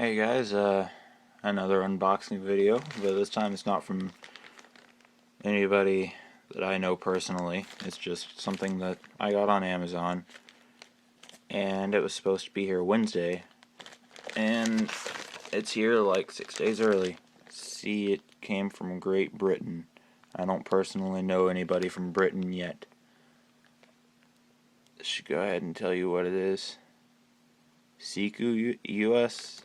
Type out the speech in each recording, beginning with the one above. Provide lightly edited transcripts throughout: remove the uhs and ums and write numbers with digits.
Hey guys, another unboxing video, but this time it's not from anybody that I know personally. It's just something that I got on Amazon, and it was supposed to be here Wednesday, and it's here like 6 days early. See, it came from Great Britain. I don't personally know anybody from Britain yet. I should go ahead and tell you what it is. Siku US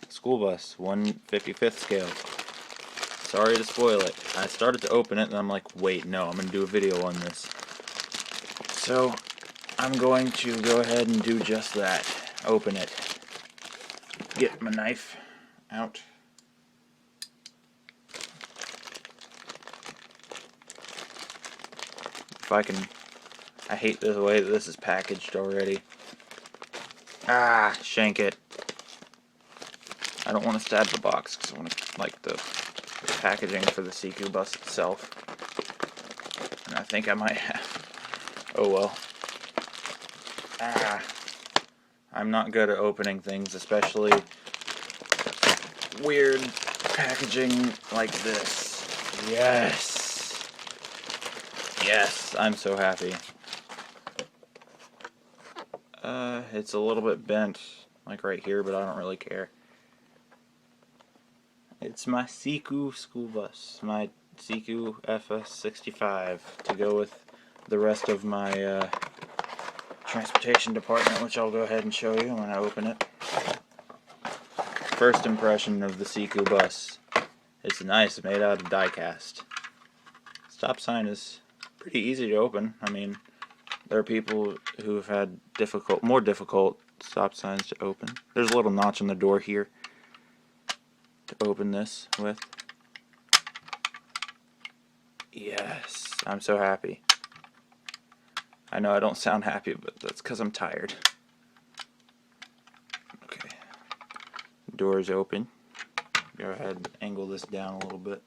school bus, 1/55th scale. Sorry to spoil it. I started to open it and I'm like, wait, no, I'm going to do a video on this. So, I'm going to go ahead and do just that. Open it. Get my knife out. If I can... I hate the way that this is packaged already. Ah, shank it. I don't want to stab the box because I want to like the packaging for the Siku bus itself. And I think I might have. Oh well. Ah. I'm not good at opening things, especially weird packaging like this. Yes. Yes, I'm so happy. It's a little bit bent, like right here, but I don't really care. It's my Siku school bus, my Siku FS-65, to go with the rest of my transportation department, which I'll go ahead and show you when I open it. First impression of the Siku bus. It's nice, made out of die-cast. Stop sign is pretty easy to open. I mean, there are people who have had more difficult stop signs to open. There's a little notch on the door here to open this with. Yes, I'm so happy. I know I don't sound happy, but that's because I'm tired. Okay, door is open. Go ahead and angle this down a little bit.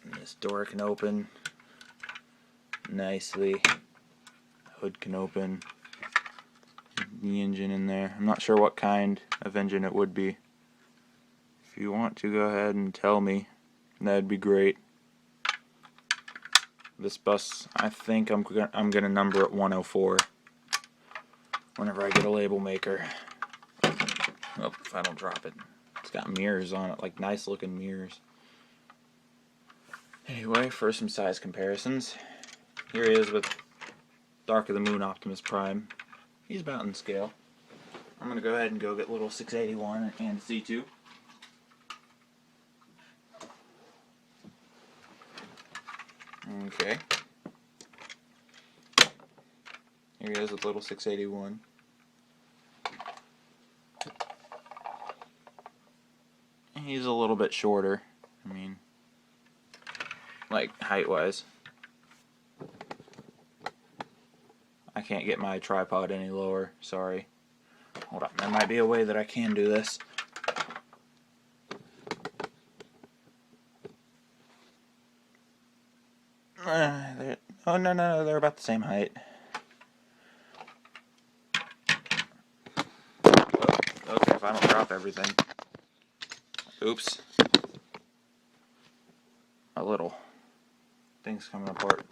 And this door can open nicely. Hood can open. The engine in there. I'm not sure what kind of engine it would be. If you want to go ahead and tell me, that'd be great. This bus, I think I'm gonna number it 104 whenever I get a label maker. Oh, if I don't drop it. It's got mirrors on it, like nice looking mirrors. Anyway, for some size comparisons, here he is with Dark of the Moon Optimus Prime. He's about in scale. I'm gonna go ahead and go get little 681 and C2. Okay. Here he is with little 681. He's a little bit shorter. I mean, like height-wise. I can't get my tripod any lower. Sorry. Hold on. There might be a way that I can do this. Oh, no, they're about the same height. Okay, if I don't drop everything. Oops. A little. Things coming apart.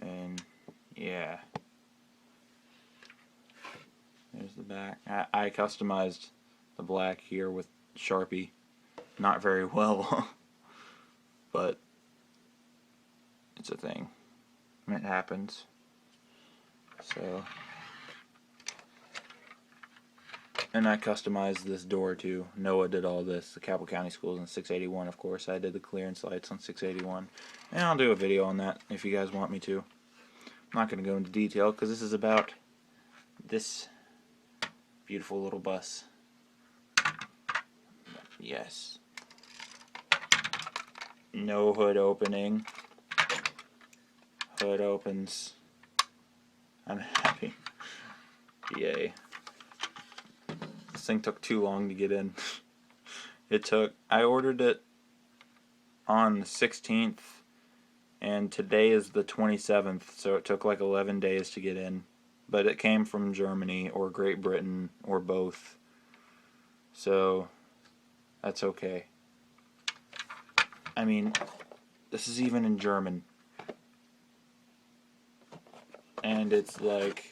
And, yeah. There's the back. I customized the black here with Sharpie. Not very well, but it's a thing. It happens. So, and I customized this door too. Noah did all this. The Cabell County Schools in 681, of course. I did the clearance lights on 681. And I'll do a video on that if you guys want me to. I'm not going to go into detail because this is about this beautiful little bus. Yes. No hood opening. Hood opens. I'm happy. Yay. This thing took too long to get in. I ordered it on the 16th and today is the 27th, so it took like 11 days to get in. But it came from Germany or Great Britain or both, so that's okay. I mean, this is even in German. And it's like,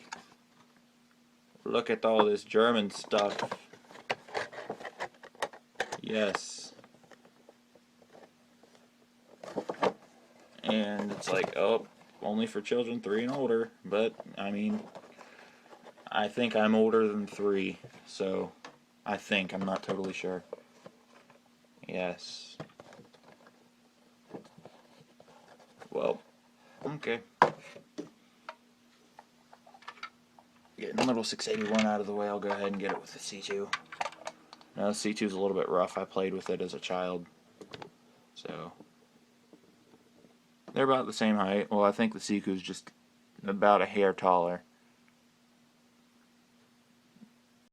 look at all this German stuff. Yes. And it's like, oh, only for children 3 and older. But, I mean, I think I'm older than 3. So, I think. I'm not totally sure. Yes. Well, okay. Getting the little 681 out of the way, I'll go ahead and get it with the C2. Now, the C2 is a little bit rough. I played with it as a child. So, they're about the same height. Well, I think the Siku is just about a hair taller.